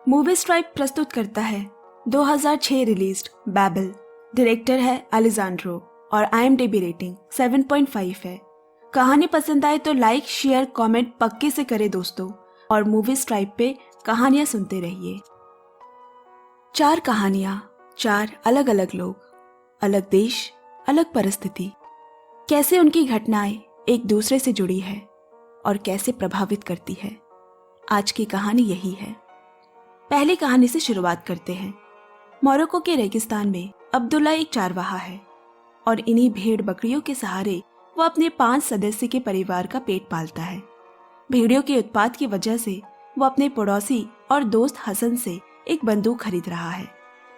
Movie stripe प्रस्तुत करता है 2006 रिलीज्ड बैबल। डायरेक्टर है अलेजांड्रो और IMDb रेटिंग 7.5 है। कहानी पसंद आए तो लाइक शेयर कमेंट पक्के से करें दोस्तों, और मूवी स्ट्राइप पे कहानियां सुनते रहिए। 4 कहानियां, 4 अलग अलग लोग, अलग देश, अलग परिस्थिति। कैसे उनकी घटनाएं एक दूसरे से जुड़ी है और कैसे प्रभावित करती है। आज की कहानी यही है। पहली कहानी से शुरुआत करते हैं। मोरक्को के रेगिस्तान में अब्दुल्ला एक चारवाहा है और इन्हीं भेड़ बकरियों के सहारे वो अपने 5 सदस्य के परिवार का पेट पालता है। भेड़ियों के उत्पाद की वजह से वो अपने पड़ोसी और दोस्त हसन से एक बंदूक खरीद रहा है।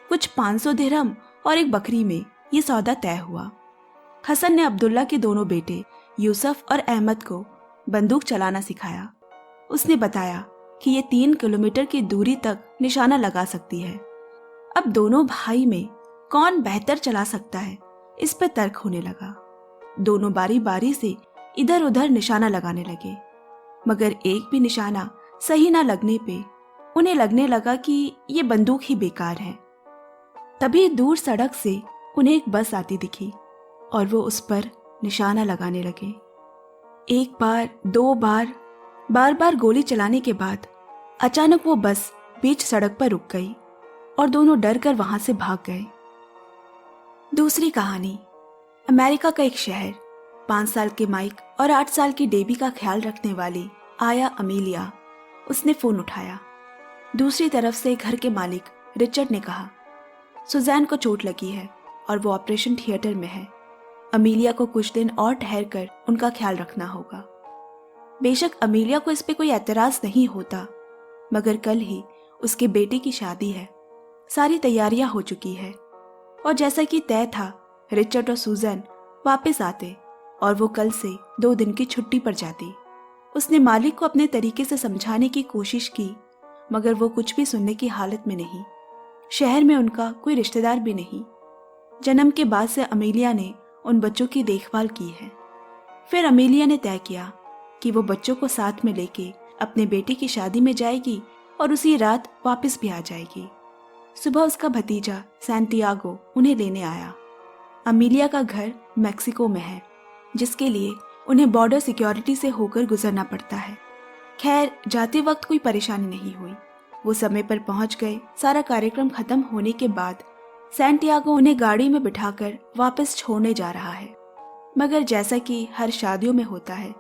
कुछ 500 दिरहम और एक बकरी में ये सौदा तय हुआ। हसन ने अब्दुल्ला के दोनों बेटे यूसुफ और अहमद को बंदूक चलाना सिखाया। उसने बताया कि ये 3 किलोमीटर की दूरी तक निशाना लगा सकती है। अब दोनों भाई में कौन बेहतर चला सकता है, इस पर तर्क होने लगा। दोनों बारी बारी से इधर उधर निशाना लगाने लगे, मगर एक भी निशाना सही ना लगने पे उन्हें लगने लगा कि ये बंदूक ही बेकार है। तभी दूर सड़क से उन्हें एक बस आती दिखी और वो उस पर निशाना लगाने लगे। एक बार, 2 बार, बार बार गोली चलाने के बाद अचानक वो बस बीच सड़क पर रुक गई और दोनों डर कर वहां से भाग गए। दूसरी कहानी। अमेरिका का एक शहर। 5 साल के माइक और 8 साल की डेबी का ख्याल रखने वाली आया अमीलिया। उसने फोन उठाया। दूसरी तरफ से घर के मालिक रिचर्ड ने कहा, सुजैन को चोट लगी है और वो ऑपरेशन थिएटर में है। अमीलिया को कुछ दिन और ठहर कर उनका ख्याल रखना होगा। बेशक अमीलिया को इस पे कोई एतराज नहीं होता, मगर कल ही उसके बेटे की शादी है। सारी तैयारियां हो चुकी है और जैसा कि तय था रिचर्ड और सुजैन वापस आते और वो कल से 2 दिन की छुट्टी पर जाती। उसने मालिक को अपने तरीके से समझाने की कोशिश की, मगर वो कुछ भी सुनने की हालत में नहीं। शहर में उनका कोई रिश्तेदार भी नहीं। जन्म के बाद से अमीलिया ने उन बच्चों की देखभाल की है। फिर अमीलिया ने तय किया कि वो बच्चों को साथ में लेके अपने बेटे की शादी में जाएगी और उसी रात वापस भी आ जाएगी। सुबह उसका भतीजा सैंटियागो उन्हें लेने आया। अमीलिया का घर मैक्सिको में है, जिसके लिए उन्हें बॉर्डर सिक्योरिटी से होकर गुजरना पड़ता है। खैर, जाते वक्त कोई परेशानी नहीं हुई। वो समय पर पहुंच गए। सारा कार्यक्रम खत्म होने के बाद सैंटियागो उन्हें गाड़ी में बिठाकर वापस छोड़ने जा रहा है, मगर जैसा कि हर शादियों में होता है,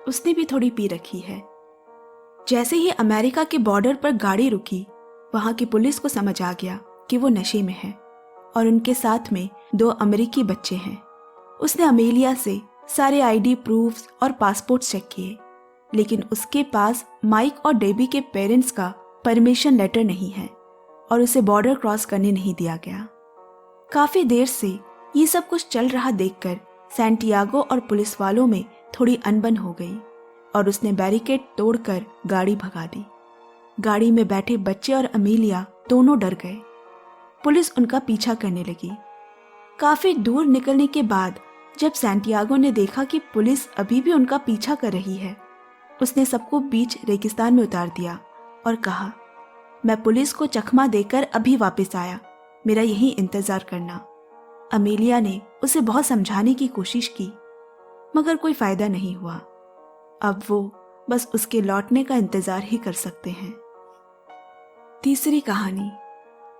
उसने भी थोड़ी पी रखी है। जैसे ही अमेरिका के बॉर्डर पर गाड़ी रुकी, वहां की पुलिस को समझ आ गया कि वो नशे में है और उनके साथ में 2 अमेरिकी बच्चे हैं। उसने अमेलिया से सारे ID प्रूफ्स और पासपोर्ट चेक किए, लेकिन उसके पास माइक और डेबी के पेरेंट्स का परमिशन लेटर नहीं है और उसे बॉर्डर क्रॉस करने नहीं दिया गया। काफी देर से ये सब कुछ चल रहा देखकर सैंटियागो और पुलिस वालों में थोड़ी अनबन हो गई और उसने बैरिकेड तोड़कर गाड़ी भगा दी। गाड़ी में बैठे बच्चे और अमीलिया दोनों डर गए। पुलिस उनका पीछा करने लगी। काफी दूर निकलने के बाद जब सैंटियागो ने देखा कि पुलिस अभी भी उनका पीछा कर रही है, उसने सबको बीच रेगिस्तान में उतार दिया और कहा, मैं पुलिस को चकमा देकर अभी वापस आया, मेरा यही इंतजार करना। अमीलिया ने उसे बहुत समझाने की कोशिश की, मगर कोई फायदा नहीं हुआ। अब वो बस उसके लौटने का इंतजार ही कर सकते हैं। तीसरी कहानी।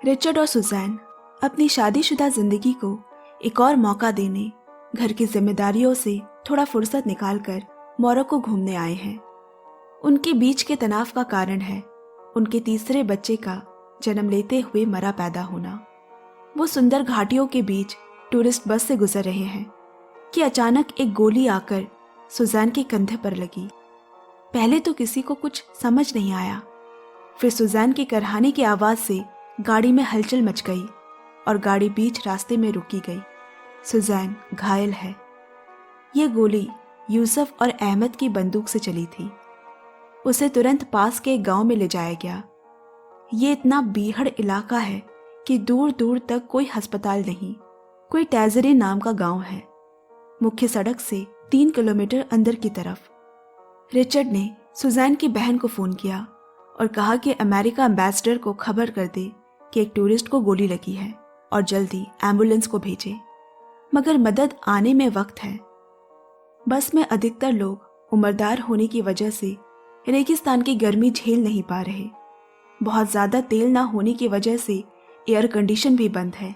रिचर्ड और सुजैन अपनी शादीशुदा जिंदगी को एक और मौका देने घर की जिम्मेदारियों से थोड़ा फुर्सत निकालकर मोरक्को घूमने आए हैं। उनके बीच के तनाव का कारण है उनके तीसरे बच्चे का जन्म लेते हुए मरा पैदा होना। वो सुंदर घाटियों के बीच टूरिस्ट बस से गुजर रहे हैं कि अचानक एक गोली आकर सुजैन के कंधे पर लगी। पहले तो किसी को कुछ समझ नहीं आया, फिर सुजैन के करहाने की आवाज से गाड़ी में हलचल मच गई और गाड़ी बीच रास्ते में रुकी गई। सुजैन घायल है। ये गोली यूसुफ और अहमद की बंदूक से चली थी। उसे तुरंत पास के एक गांव में ले जाया गया। ये इतना बीहड़ इलाका है कि दूर दूर तक कोई अस्पताल नहीं। कोई टैजरी नाम का गांव है, मुख्य सड़क से 3 किलोमीटर अंदर की तरफ। रिचर्ड ने सुजैन की बहन को फोन किया और कहा कि अमेरिका एम्बेसडर को खबर कर दे कि एक टूरिस्ट को गोली लगी है और जल्दी एम्बुलेंस को भेजे, मगर मदद आने में वक्त है। बस में अधिकतर लोग उम्रदार होने की वजह से रेगिस्तान की गर्मी झेल नहीं पा रहे। बहुत ज़्यादा तेल ना होने की वजह से एयर कंडीशन भी बंद है।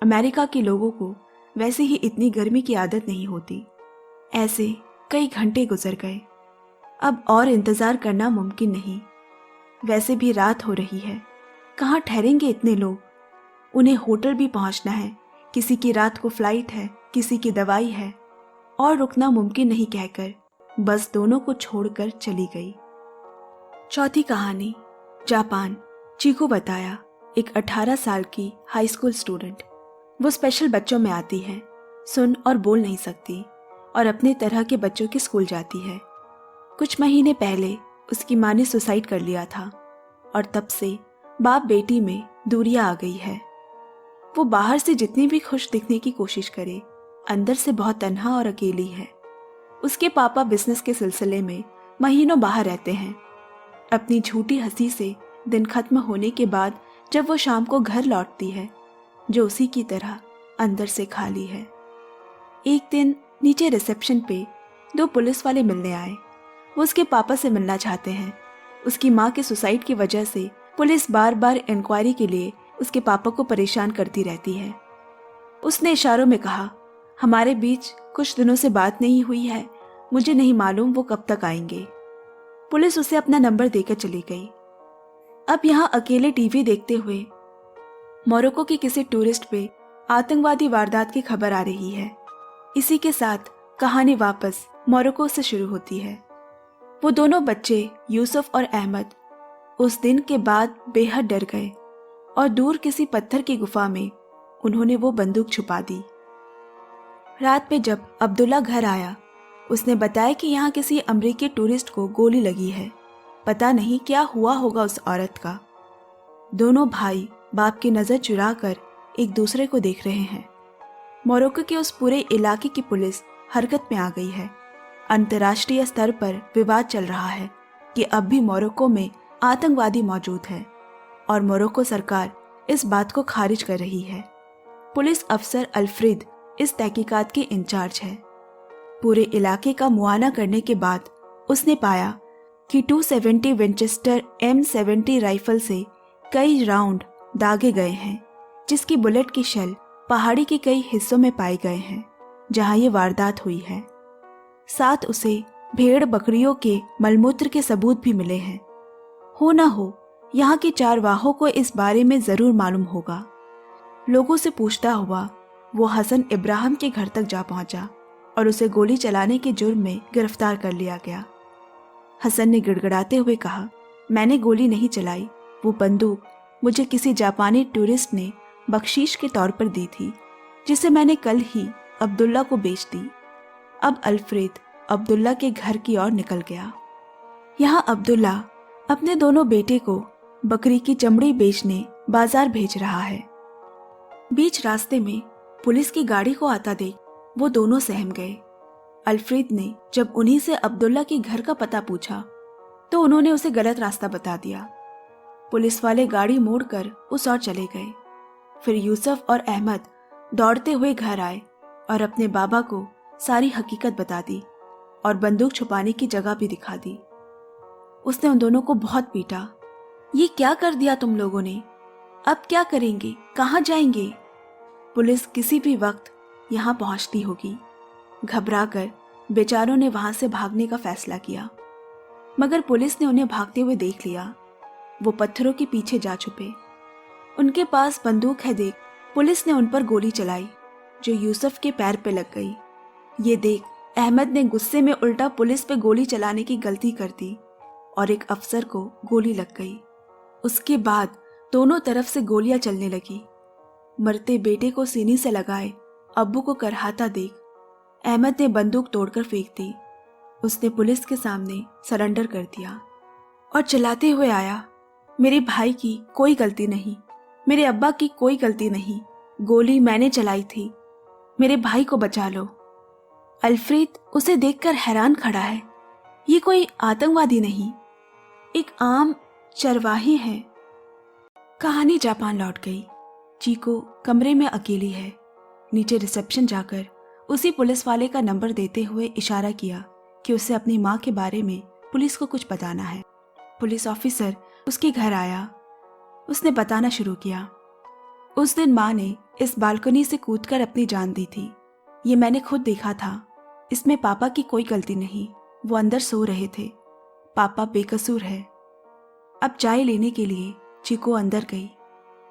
अमेरिका के लोगों को वैसे ही इतनी गर्मी की आदत नहीं होती। ऐसे कई घंटे गुजर गए। अब और इंतज़ार करना मुमकिन नहीं। वैसे भी रात हो रही है, कहाँ ठहरेंगे इतने लोग। उन्हें होटल भी पहुंचना है, किसी की रात को फ्लाइट है, किसी की दवाई है, और रुकना मुमकिन नहीं कहकर बस दोनों को छोड़कर चली गई। चौथी कहानी, जापान। चीकू बताया, एक 18 साल की हाई स्कूल स्टूडेंट। वो स्पेशल बच्चों में आती है, सुन और बोल नहीं सकती और अपने तरह के बच्चों के स्कूल जाती है। कुछ महीने पहले उसकी माँ ने सुसाइड कर लिया था और तब से बाप बेटी में दूरियां आ गई है। वो बाहर से जितनी भी खुश दिखने की कोशिश करे, अंदर से बहुत तन्हा और अकेली है। उसके पापा बिजनेस के सिलसिले में महीनों बाहर रहते हैं। अपनी झूठी हंसी से दिन खत्म होने के बाद जब वो शाम को घर लौटती है, जो उसी की तरह अंदर से खाली है। एक दिन नीचे रिसेप्शन पे 2 पुलिस वाले मिलने आए। वो उसके पापा से मिलना चाहते हैं। उसकी माँ के सुसाइड की वजह से पुलिस बार बार इंक्वायरी के लिए उसके पापा को परेशान करती रहती है। उसने इशारों में कहा, हमारे बीच कुछ दिनों से बात नहीं हुई है, मुझे नहीं मालूम वो कब तक आएंगे। पुलिस उसे अपना नंबर देकर चली गई। अब यहाँ अकेले टीवी देखते हुए मोरक्को के किसी टूरिस्ट पे आतंकवादी वारदात की खबर आ रही है। इसी के साथ कहानी वापस मोरक्को से शुरू होती है। वो दोनों बच्चे यूसुफ और अहमद उस दिन के बाद बेहद डर गए और दूर किसी पत्थर की गुफा में उन्होंने वो बंदूक छुपा दी। रात पे जब अब्दुल्ला घर आया, उसने बताया कि यहाँ किसी अमेरिकी टूरिस्ट को गोली लगी है। पता नहीं क्या हुआ होगा उस औरत का। दोनों भाई बाप की नज़र चुरा कर एक दूसरे को देख रहे हैं। मोरक्को के उस पूरे इलाके की पुलिस हरकत में आ गई है। अंतर्राष्ट्रीय स्तर पर विवाद चल रहा है कि अब भी मोरक्को में आतंकवादी मौजूद है और मोरक्को सरकार इस बात को खारिज कर रही है। पुलिस अफसर अल्फ्रेड इस तहकीकात के इंचार्ज है। पूरे इलाके का मुआयना करने के बाद उसने पाया कि 270 विंचेस्टर M70 राइफल से कई राउंड दागे गए हैं, जिसकी बुलेट की शेल पहाड़ी के कई हिस्सों में पाए गए हैं जहां ये वारदात हुई है। साथ उसे भेड़ बकरियों के मलमूत्र के सबूत भी मिले हैं। हो ना हो यहाँ के चारवाहों को इस बारे में जरूर मालूम होगा। लोगों से पूछता हुआ वो हसन इब्राहिम के घर तक जा पहुंचा और उसे गोली चलाने के जुर्म में गिरफ्तार कर लिया गया। हसन ने गिड़गिड़ाते हुए कहा, मैंने गोली नहीं चलाई, वो बंदूक मुझे किसी जापानी टूरिस्ट ने बख्शीश के तौर पर दी थी, जिसे मैंने कल ही अब्दुल्ला को बेच दी। अब अल्फ्रेड अब्दुल्ला के घर की ओर निकल गया। यहाँ अब्दुल्ला अपने दोनों बेटे को बकरी की चमड़ी बेचने बाजार भेज रहा है। बीच रास्ते में पुलिस की गाड़ी को आता देख वो दोनों सहम गए। अल्फ्रेड ने जब उन्हीं से अब्दुल्ला के घर का पता पूछा तो उन्होंने उसे गलत रास्ता बता दिया। पुलिस वाले गाड़ी मोड़कर उस ओर चले गए। फिर यूसुफ और अहमद दौड़ते हुए घर आए और अपने बाबा को सारी हकीकत बता दी और बंदूक छुपाने की जगह भी दिखा दी। उसने उन दोनों को बहुत पीटा। ये क्या कर दिया तुम लोगों ने? अब क्या करेंगे? कहाँ जाएंगे? पुलिस किसी भी वक्त यहाँ पहुँचती होगी। घबराकर बेचारों ने वहां से भागने का फैसला किया, मगर पुलिस ने उन्हें भागते हुए देख लिया। वो पत्थरों के पीछे जा छुपे। उनके पास बंदूक है देख पुलिस ने उन पर गोली चलाई, जो यूसुफ के पैर पे लग गई। ये देख अहमद ने गुस्से में उल्टा पुलिस पे गोली चलाने की गलती कर दी और एक अफसर को गोली लग गई। उसके बाद दोनों तरफ से गोलियां चलने लगी। मरते बेटे को सीने से लगाए अब्बू को करहाता देख अहमद ने बंदूक तोड़कर फेंक दी। उसने पुलिस के सामने सरेंडर कर दिया और चिल्लाते हुए आया, मेरे भाई की कोई गलती नहीं, मेरे अब्बा की कोई गलती नहीं, गोली मैंने चलाई थी, मेरे भाई को बचा लो। अल्फ्रेड उसे देखकर हैरान खड़ा है। ये कोई आतंकवादी नहीं, एक आम चरवाहे हैं। कहानी जापान लौट गई। चीको कमरे में अकेली है। नीचे रिसेप्शन जाकर उसी पुलिस वाले का नंबर देते हुए इशारा किया कि उसे अपनी माँ के बारे में पुलिस को कुछ बताना है। पुलिस ऑफिसर उसके घर आया। उसने बताना शुरू किया। उस दिन माँ ने इस बालकनी से कूदकर अपनी जान दी थी। ये मैंने खुद देखा था। इसमें पापा की कोई गलती नहीं, वो अंदर सो रहे थे। पापा बेकसूर है। अब चाय लेने के लिए चीको अंदर गई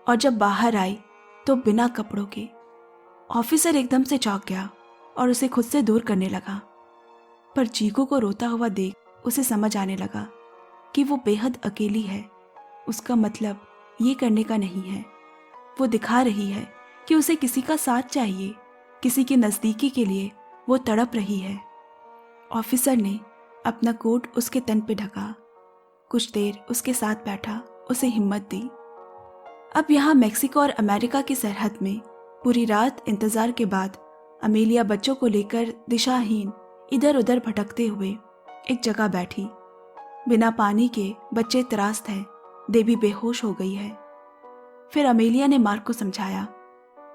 और जब बाहर आई तो बिना कपड़ों के। ऑफिसर एकदम से चौंक गया और उसे खुद से दूर करने लगा, पर चीको को रोता हुआ देख उसे समझ आने लगा कि वो बेहद अकेली है। उसका मतलब ये करने का नहीं है। वो दिखा रही है कि उसे किसी का साथ चाहिए, किसी की नज़दीकी के लिए वो तड़प रही है। ऑफिसर ने अपना कोट उसके तन पे ढका, कुछ देर उसके साथ बैठा, उसे हिम्मत दी। अब यहाँ मेक्सिको और अमेरिका की सरहद में पूरी रात इंतजार के बाद अमेलिया बच्चों को लेकर दिशाहीन इधर उधर भटकते हुए एक जगह बैठी। बिना पानी के बच्चे त्रास्त हैं, देवी बेहोश हो गई है। फिर अमेलिया ने मार्क को समझाया,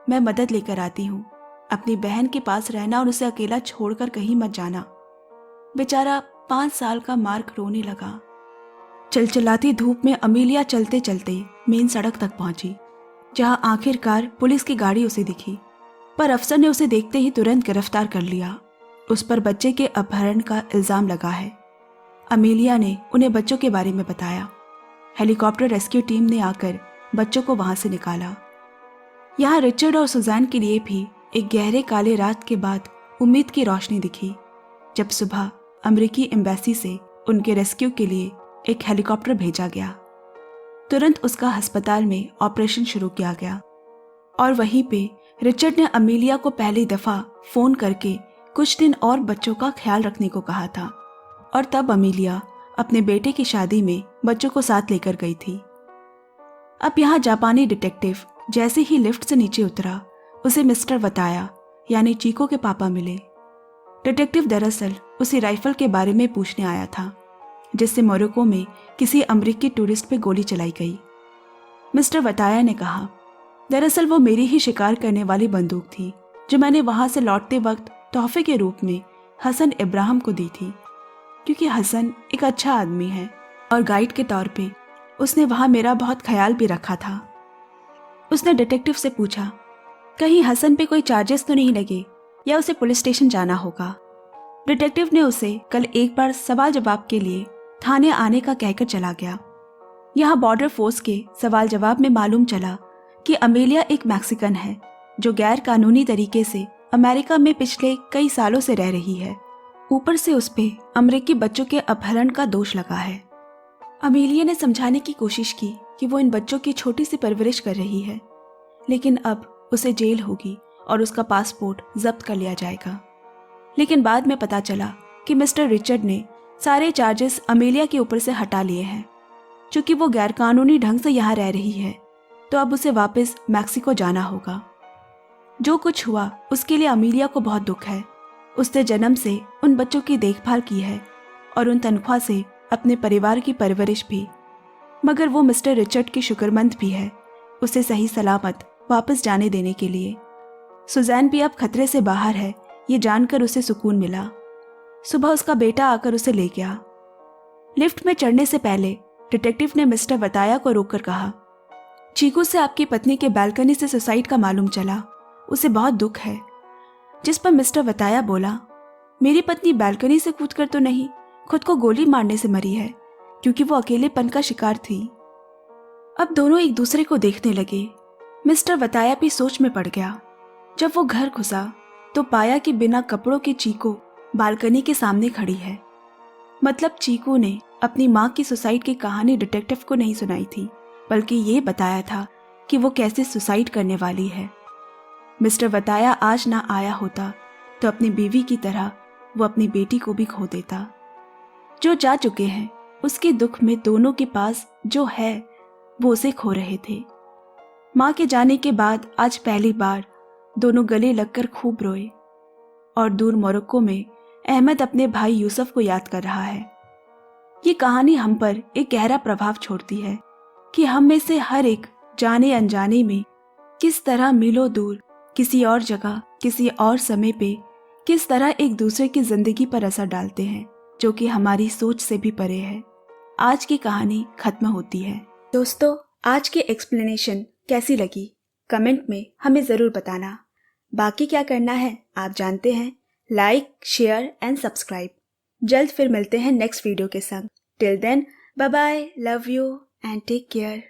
मैं मदद लेकर आती हूँ, अपनी बहन के पास रहना और उसे अकेला छोड़कर कहीं मत जाना। बेचारा 5 साल का मार्क रोने लगा। चलचलाती धूप में अमेलिया चलते चलते मेन सड़क तक पहुंची, जहां आखिरकार पुलिस की गाड़ी उसे दिखी। पर अफसर ने उसे देखते ही तुरंत गिरफ्तार कर लिया। उस पर बच्चे के अपहरण का इल्जाम लगा है। अमेलिया ने उन्हें बच्चों के बारे में बताया। हेलीकॉप्टर रेस्क्यू टीम ने आकर बच्चों को वहां से निकाला। यहाँ रिचर्ड और सुजैन के लिए भी एक गहरे काले रात के बाद उम्मीद की रोशनी दिखी, जब सुबह अमेरिकी एम्बेसी से उनके रेस्क्यू के लिए एक हेलीकॉप्टर भेजा गया। तुरंत उसका अस्पताल में ऑपरेशन शुरू किया गया और वहीं पे रिचर्ड ने अमेलिया को पहली दफा फोन करके कुछ दिन और बच्चों का ख्याल रखने को कहा था, और तब अमेलिया अपने बेटे की शादी में बच्चों को साथ लेकर गई थी। अब यहाँ जापानी डिटेक्टिव जैसे ही लिफ्ट से नीचे उतरा, उसे मिस्टर वताया यानी चीको के पापा मिले। डिटेक्टिव दरअसल उसी राइफल के बारे में पूछने आया था जिससे मोरक्को में किसी अमेरिकी टूरिस्ट पे गोली चलाई गई। मिस्टर वताया ने कहा, दरअसल वो मेरी ही शिकार करने वाली बंदूक थी जो मैंने वहां से लौटते वक्त तोहफे के रूप में हसन इब्राहिम को दी थी, क्योंकि हसन एक अच्छा आदमी है और गाइड के तौर पे उसने वहां मेरा बहुत ख्याल भी रखा था। उसने डिटेक्टिव से पूछा, कहीं हसन पे कोई चार्जेस तो नहीं लगे या उसे पुलिस स्टेशन जाना होगा। डिटेक्टिव ने उसे कल एक बार सवाल जवाब के लिए थाने आने का कहकर चला गया। यहाँ बॉर्डर फोर्स के सवाल जवाब में मालूम चला कि अमेलिया एक मैक्सिकन है जो गैर कानूनी तरीके से अमेरिका में पिछले कई सालों से रह रही है। ऊपर से उस पे अमेरिकी बच्चों के अपहरण का दोष लगा है। अमेलिया ने समझाने की कोशिश की कि वो इन बच्चों की छोटी सी परवरिश कर रही है, लेकिन अब उसे जेल होगी और उसका पासपोर्ट जब्त कर लिया जाएगा। लेकिन बाद में पता चला कि मिस्टर रिचर्ड ने सारे चार्जेस अमेलिया के ऊपर से हटा लिए हैं। चूंकि वो गैरकानूनी ढंग से यहाँ रह रही है तो अब उसे वापस मैक्सिको जाना होगा। जो कुछ हुआ उसके लिए अमेलिया को बहुत दुख है। उसने जन्म से उन बच्चों की देखभाल की है और उन तनख्वाह से अपने परिवार की परवरिश भी, मगर वो मिस्टर रिचर्ड की शुक्रमंद भी है उसे सही सलामत वापस जाने देने के लिए। सुजैन भी अब खतरे से बाहर है, ये जानकर उसे सुकून मिला। सुबह उसका बेटा आकर उसे ले गया। लिफ्ट में चढ़ने से पहले डिटेक्टिव ने मिस्टर वताया को रोककर कहा, चीकू से आपकी पत्नी के बालकनी से सुसाइड का मालूम चला, उसे बहुत दुख है। जिस पर मिस्टर वताया बोला, मेरी पत्नी बालकनी से कूदकर तो नहीं, खुद को गोली मारने से मरी है, क्योंकि वो अकेलेपन का शिकार थी। अब दोनों एक दूसरे को देखने लगे। मिस्टर वताया भी सोच में पड़ गया। जब वो घर घुसा तो पाया कि बिना कपड़ों के चीकू बालकनी के सामने खड़ी है। मतलब चीकू ने अपनी माँ की सुसाइड की कहानी डिटेक्टिव को नहीं सुनाई थी, बल्कि ये बताया था कि वो कैसे सुसाइड करने वाली है। मिस्टर वताया आज ना आया होता तो अपनी बीवी की तरह वो अपनी बेटी को भी खो देता। जो जा चुके हैं उसके दुख में दोनों के पास जो है वो उसे खो रहे थे। माँ के जाने के बाद आज पहली बार दोनों गले लगकर खूब रोए। और दूर मोरक्को में अहमद अपने भाई यूसुफ को याद कर रहा है। ये कहानी हम पर एक गहरा प्रभाव छोड़ती है कि हम में से हर एक जाने अनजाने में किस तरह मीलों दूर किसी और जगह किसी और समय पे किस तरह एक दूसरे की जिंदगी पर असर डालते हैं, जो कि हमारी सोच से भी परे है। आज की कहानी खत्म होती है। दोस्तों, आज की एक्सप्लेनेशन कैसी लगी कमेंट में हमें ज़रूर बताना। बाकी क्या करना है आप जानते हैं, लाइक शेयर एंड सब्सक्राइब। जल्द फिर मिलते हैं नेक्स्ट वीडियो के संग। Till then, bye bye, love you and take care.